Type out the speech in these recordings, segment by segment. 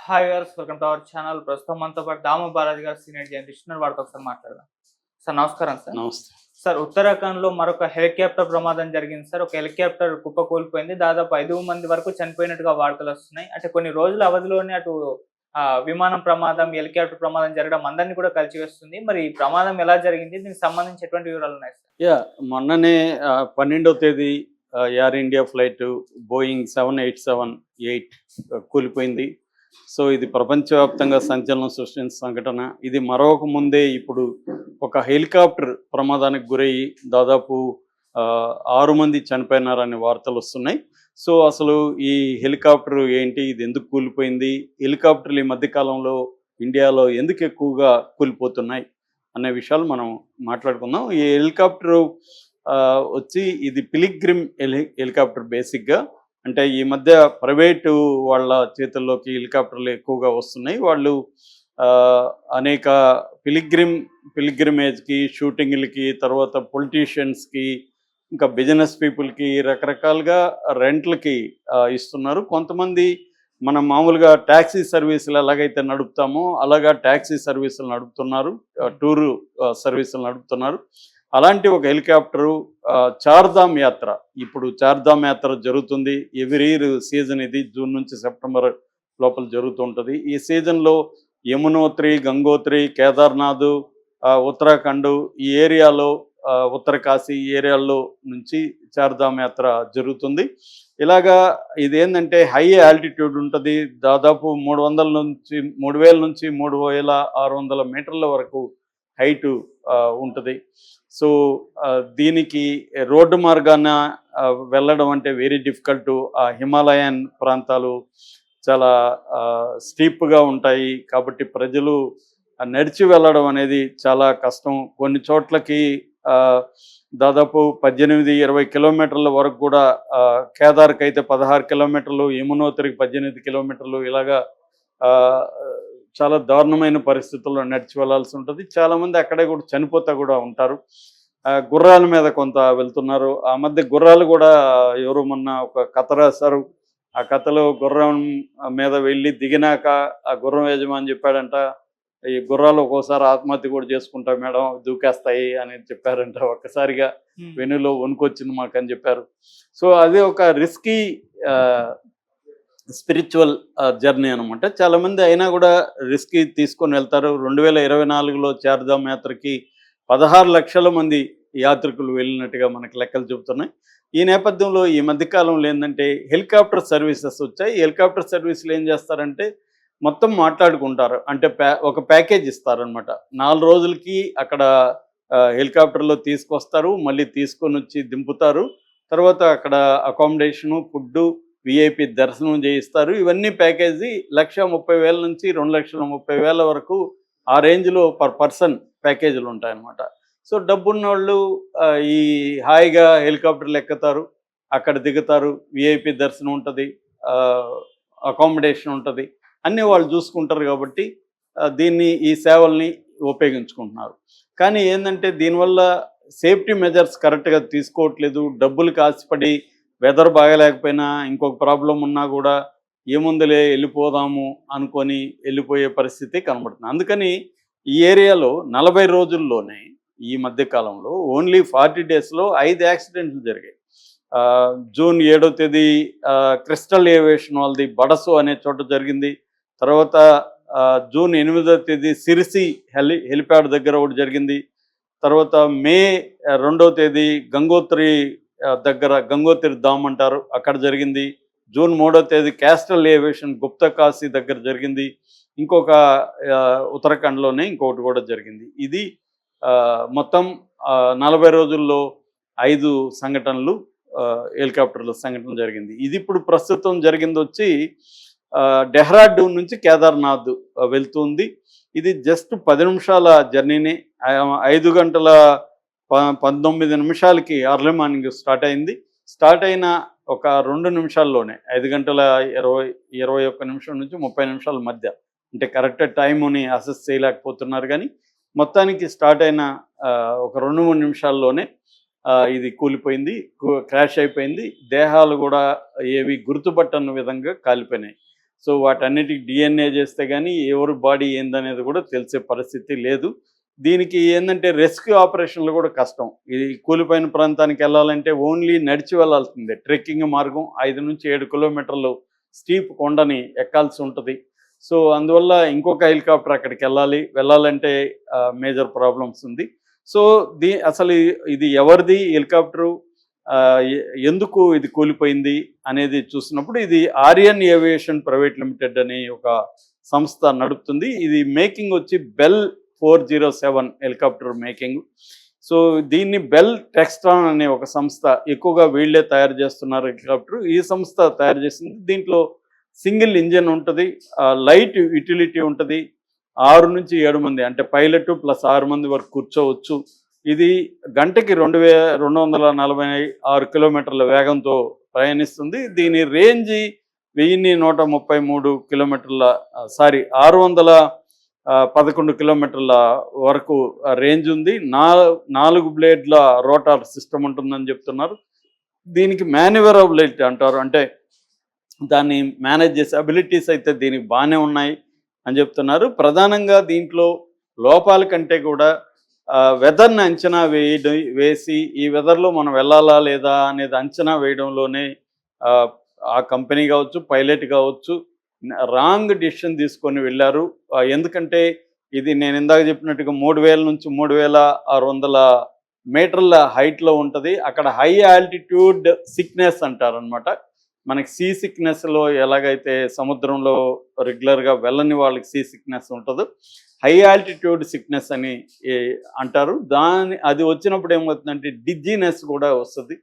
Hi guys welcome to our channel. ప్రస్తుతం మనతో పాటు దాము బాలాజీ గారు సీనియర్ జర్నలిస్ట్ ఉన్నారు. వారితో ఒకసారి మాట్లాడదాం. సార్ నమస్కారం సార్. నమస్తే. సార్ ఉత్తరాఖండ్‌లో మరొక హెలికాప్టర్ ప్రమాదం జరిగింది సార్. ఒక హెలికాప్టర్ కుప్పకూలిపోయింది. దాదాపు 5 మంది వరకు చనిపోయినట్టుగా వార్తలొస్తున్నాయి. అంటే కొన్ని రోజుల అవధిలోనే అటు విమానం ప్రమాదం, హెలికాప్టర్ ప్రమాదం జరగడం అందరిని కూడా కలిచివేస్తుంది. మరి ఈ ప్రమాదం ఎలా జరిగింది? దీనికి సంబంధించి ఎటువంటి వివరాలున్నాయి సార్? మొన్ననే 12వ తేదీ ఎయిర్ ఇండియా ఫ్లైట్ బోయింగ్ 787-8 కూలిపోయింది. సో ఇది ప్రపంచవ్యాప్తంగా సంచలనం సృష్టించిన సంఘటన. ఇది మరొక ముందే ఇప్పుడు ఒక హెలికాప్టర్ ప్రమాదానికి గురయ్యి దాదాపు 6 మంది చనిపోయినారనే వార్తలు వస్తున్నాయి. సో అసలు ఈ హెలికాప్టర్ ఏంటి, ఇది ఎందుకు కూలిపోయింది, హెలికాప్టర్లు ఈ మధ్యకాలంలో ఇండియాలో ఎందుకు ఎక్కువగా కూలిపోతున్నాయి అనే విషయాలు మనం మాట్లాడుకుందాం. ఈ హెలికాప్టరు వచ్చి ఇది పిలిగ్రిమ్ హెలికాప్టర్ బేసిక్గా. అంటే ఈ మధ్య ప్రైవేటు వాళ్ళ చేతుల్లోకి హెలికాప్టర్లు ఎక్కువగా వస్తున్నాయి. వాళ్ళు అనేక పిలిగ్రిమేజ్కి, షూటింగ్లకి, తర్వాత పొలిటీషియన్స్కి, ఇంకా బిజినెస్ పీపుల్కి రకరకాలుగా రెంట్లకి ఇస్తున్నారు. కొంతమంది మనం మామూలుగా ట్యాక్సీ సర్వీసులు ఎలాగైతే నడుపుతామో అలాగా ట్యాక్సీ సర్వీసులు నడుపుతున్నారు, టూరు సర్వీసులు నడుపుతున్నారు. అలాంటి ఒక హెలికాప్టరు చార్ధామ్ యాత్ర, ఇప్పుడు చార్ధామ్ యాత్ర జరుగుతుంది. ఎవ్రీ ఇయర్ సీజన్ ఇది జూన్ నుంచి సెప్టెంబర్ లోపల జరుగుతూ ఉంటుంది. ఈ సీజన్లో యమునోత్రి, గంగోత్రి, కేదార్నాథ్, ఉత్తరాఖండ్ ఈ ఏరియాలో, ఉత్తరకాశీ ఈ ఏరియాల్లో నుంచి చార్ధామ్ యాత్ర జరుగుతుంది. ఇలాగా ఇదేంటంటే హై ఆల్టిట్యూడ్ ఉంటుంది. దాదాపు 3000 నుంచి 3600 మీటర్ల వరకు హైటు ఉంటుంది. సో దీనికి రోడ్డు మార్గాన వెళ్ళడం అంటే వెరీ డిఫికల్ట్. హిమాలయన్ ప్రాంతాలు చాలా స్టీప్గా ఉంటాయి కాబట్టి ప్రజలు నడిచి వెళ్ళడం అనేది చాలా కష్టం. కొన్ని చోట్లకి దాదాపు 18-20 కిలోమీటర్ల వరకు కూడా, కేదార్కి అయితే 16 కిలోమీటర్లు, యమునోత్రికి 18 కిలోమీటర్లు, ఇలాగా చాలా దారుణమైన పరిస్థితుల్లో నడిచి వెళ్ళాల్సి ఉంటుంది. చాలామంది అక్కడే కూడా చనిపోతా కూడా ఉంటారు. గుర్రాల మీద కొంత వెళ్తున్నారు. ఆ మధ్య గుర్రాలు కూడా ఎవరు మొన్న ఒక కథ రాశారు. ఆ కథలో గుర్రం మీద వెళ్ళి దిగినాక ఆ గుర్రం యజమాని చెప్పాడంట, ఈ గుర్రాలు ఒక్కోసారి ఆత్మహత్య కూడా చేసుకుంటా మేడం, దూకేస్తాయి అని చెప్పారంట. ఒక్కసారిగా వెనులో వణుకొచ్చింది మాకు అని చెప్పారు. సో అది ఒక రిస్కీ స్పిరిచువల్ జర్నీ అనమాట. చాలామంది అయినా కూడా రిస్క్ తీసుకొని వెళ్తారు. 2024లో చార్ధామ్ యాత్రకి 16 లక్షల మంది యాత్రికులు వెళ్ళినట్టుగా మనకి లెక్కలు చెబుతున్నాయి. ఈ నేపథ్యంలో ఈ మధ్యకాలంలో ఏంటంటే హెలికాప్టర్ సర్వీసెస్ వచ్చాయి. హెలికాప్టర్ సర్వీసులు ఏం చేస్తారంటే మొత్తం మాట్లాడుకుంటారు. అంటే ఒక ప్యాకేజ్ ఇస్తారనమాట. 4 రోజులకి అక్కడ హెలికాప్టర్లో తీసుకొస్తారు, మళ్ళీ తీసుకొని వచ్చి దింపుతారు. తర్వాత అక్కడ అకామిడేషను, ఫుడ్డు, విఐపి దర్శనం చేయిస్తారు. ఇవన్నీ ప్యాకేజీ 1,30,000 నుంచి 2,30,000 వరకు ఆ రేంజ్లో పర్ పర్సన్ ప్యాకేజీలు ఉంటాయన్నమాట. సో డబ్బున్న వాళ్ళు ఈ హాయిగా హెలికాప్టర్లు ఎక్కుతారు, అక్కడ దిగుతారు, విఐపి దర్శనం ఉంటుంది, అకామిడేషన్ ఉంటుంది, అన్నీ వాళ్ళు చూసుకుంటారు కాబట్టి ఈ సేవల్ని ఉపయోగించుకుంటున్నారు. కానీ ఏంటంటే దీనివల్ల సేఫ్టీ మెజర్స్ కరెక్ట్గా తీసుకోవట్లేదు. డబ్బులు ఆశపడి వెదర్ బాగాలేకపోయినా, ఇంకొక ప్రాబ్లం ఉన్నా కూడా ఏముందులే వెళ్ళిపోదాము అనుకొని వెళ్ళిపోయే పరిస్థితి కనబడుతుంది. అందుకని ఈ ఏరియాలో 40 రోజుల్లోనే ఈ మధ్యకాలంలో ఓన్లీ 40 డేస్లో 5 యాక్సిడెంట్లు జరిగాయి. జూన్ 7వ తేదీ క్రిస్టల్ ఏవియేషన్ వాళ్ళది బడసు అనే చోట జరిగింది. తర్వాత జూన్ 8వ తేదీ సిరిసి హెలిప్యాడ్ దగ్గర ఒకటి జరిగింది. తర్వాత మే 2వ తేదీ గంగోత్రి దగ్గర, గంగోత్రి ధామ్ అంటారు, అక్కడ జరిగింది. జూన్ 3వ తేదీ క్యాస్టల్ ఏవియేషన్ గుప్తకాశీ దగ్గర జరిగింది. ఇంకొక ఉత్తరాఖండ్లోనే ఇంకొకటి కూడా జరిగింది. ఇది మొత్తం 40 రోజుల్లో 5 సంఘటనలు, హెలికాప్టర్ల సంఘటన జరిగింది. ఇది ఇప్పుడు ప్రస్తుతం జరిగింది వచ్చి డెహ్రాడూన్ నుంచి కేదార్నాథ్ వెళ్తుంది. ఇది జస్ట్ 10 నిమిషాల జర్నీని. 5 గంటల 19 నిమిషాలకి అర్లీ మార్నింగ్ స్టార్ట్ అయింది. స్టార్ట్ అయిన ఒక 2 నిమిషాల్లోనే 5 గంటల 21 నిమిషం నుంచి 30 నిమిషాల మధ్య, అంటే కరెక్ట్ టైముని అసెస్ చేయలేకపోతున్నారు కానీ మొత్తానికి స్టార్ట్ అయిన ఒక 2-3 నిమిషాల్లోనే ఇది కూలిపోయింది, క్రాష్ అయిపోయింది. దేహాలు కూడా ఏవి గుర్తుపట్టని విధంగా కాలిపోయినాయి. సో వాటన్నిటికి డిఎన్ఏ చేస్తే కానీ ఎవరి బాడీ ఏందనేది కూడా తెలిసే పరిస్థితి లేదు. దీనికి ఏంటంటే రెస్క్యూ ఆపరేషన్లు కూడా కష్టం. ఇది కూలిపోయిన ప్రాంతానికి వెళ్ళాలంటే ఓన్లీ నడిచి వెళ్ళాల్సిందే. ట్రెక్కింగ్ మార్గం 5 నుంచి 7 కిలోమీటర్లు స్టీప్ కొండని ఎక్కాల్సి ఉంటుంది. సో అందువల్ల ఇంకొక హెలికాప్టర్ అక్కడికి వెళ్ళాలంటే మేజర్ ప్రాబ్లమ్స్ ఉంది. సో అసలు ఇది ఎవరిది హెలికాప్టరు, ఎందుకు ఇది కూలిపోయింది అనేది చూసినప్పుడు ఇది ఆర్యన్ ఏవియేషన్ ప్రైవేట్ లిమిటెడ్ అనే ఒక సంస్థ నడుపుతుంది. ఇది మేకింగ్ వచ్చి బెల్ 407 హెలికాప్టర్ మేకింగ్. సో దీన్ని బెల్ టెక్స్ట్రాన్ అనే ఒక సంస్థ, ఎక్కువగా వీళ్ళే తయారు చేస్తున్నారు హెలికాప్టర్. ఈ సంస్థ తయారు చేసింది. దీంట్లో సింగిల్ ఇంజన్ ఉంటుంది, లైట్ యూటిలిటీ ఉంటుంది, 6 నుంచి 7 మంది అంటే పైలట్ ప్లస్ 6 మంది వరకు కూర్చోవచ్చు. ఇది గంటకి 2,246 కిలోమీటర్ల వేగంతో ప్రయాణిస్తుంది. దీని రేంజ్ 1133 కిలోమీటర్ల 611 కిలోమీటర్ల వరకు రేంజ్ ఉంది. 4 బ్లేడ్ల రోటార్ సిస్టమ్ ఉంటుందని చెప్తున్నారు. దీనికి మేనేవరబిలిటీ అంటారు, అంటే దాన్ని మేనేజ్ చేసే అబిలిటీస్ అయితే దీనికి బాగానే ఉన్నాయి అని చెప్తున్నారు. ప్రధానంగా దీంట్లో లోపాల కంటే కూడా వెదర్ని అంచనా వేసి ఈ వెదర్లో మనం వెళ్ళాలా లేదా అనేది అంచనా వేయడంలోనే ఆ కంపెనీ కావచ్చు, పైలట్ కావచ్చు, రాంగ్ డిసిషన్ తీసుకొని వెళ్ళారు. ఎందుకంటే ఇది నేను ఇందాక చెప్పినట్టుగా 3,000 నుంచి 3,600 మీటర్ల హైట్లో ఉంటుంది. అక్కడ హై ఆల్టిట్యూడ్ సిక్నెస్ అంటారనమాట. మనకి సీ సిక్నెస్లో ఎలాగైతే సముద్రంలో రెగ్యులర్గా వెళ్ళని వాళ్ళకి సీ సిక్నెస్ ఉంటుందో, హై ఆల్టిట్యూడ్ సిక్నెస్ అని అంటారు. అది వచ్చినప్పుడు ఏమవుతుందంటే డిజ్జినెస్ కూడా వస్తుంది.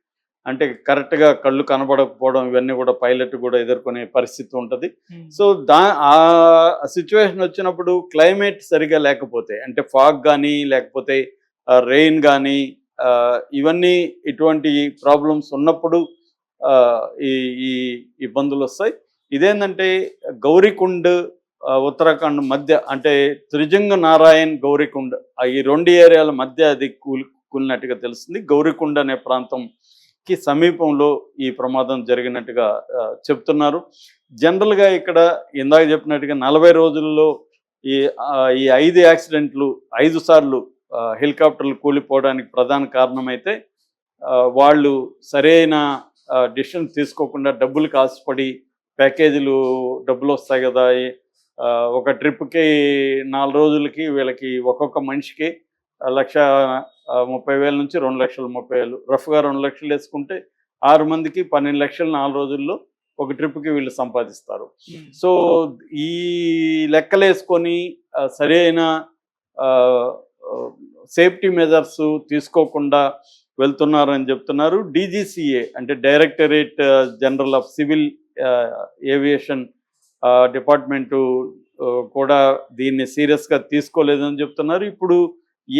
అంటే కరెక్ట్గా కళ్ళు కనబడకపోవడం, ఇవన్నీ కూడా పైలట్ కూడా ఎదుర్కొనే పరిస్థితి ఉంటుంది. సో ఆ సిచ్యువేషన్ వచ్చినప్పుడు క్లైమేట్ సరిగా లేకపోతే, అంటే ఫాగ్ కానీ లేకపోతే రెయిన్ కానీ ఇవన్నీ ఇటువంటి ప్రాబ్లమ్స్ ఉన్నప్పుడు ఈ ఇబ్బందులు వస్తాయి. ఇదేంటంటే గౌరీకుండ్ ఉత్తరాఖండ్ మధ్య, అంటే త్రిజంగ నారాయణ్ గౌరీకుండ్ ఈ 2 ఏరియాల మధ్య అది కూలినట్టుగా తెలుస్తుంది. గౌరీకుండ్ అనే ప్రాంతంకి సమీపంలో ఈ ప్రమాదం జరిగినట్టుగా చెప్తున్నారు. జనరల్గా ఇక్కడ ఇందాక చెప్పినట్టుగా 40 రోజుల్లో ఈ 5 యాక్సిడెంట్లు 5 సార్లు హెలికాప్టర్లు కూలిపోవడానికి ప్రధాన కారణమైతే వాళ్ళు సరైన డిసిషన్ తీసుకోకుండా డబ్బులు కాసుపడి, ప్యాకేజీలు డబ్బులు వస్తాయి కదా, ఒక ట్రిప్కి 4 రోజులకి వీళ్ళకి ఒక్కొక్క మనిషికి 1,30,000 నుంచి 2,30,000, రఫ్గా 2 లక్షలు వేసుకుంటే 6 మందికి 12 లక్షలు 4 రోజుల్లో ఒక ట్రిప్కి వీళ్ళు సంపాదిస్తారు. సో ఈ లెక్కలేసుకొని సరైన సేఫ్టీ మెజర్స్ తీసుకోకుండా వెళ్తున్నారని చెప్తున్నారు. డీజీసీఏ అంటే directorate general of civil aviation department కూడా దీన్ని సీరియస్గా తీసుకోలేదని చెప్తున్నారు. ఇప్పుడు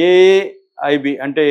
ఏఐబి అంటే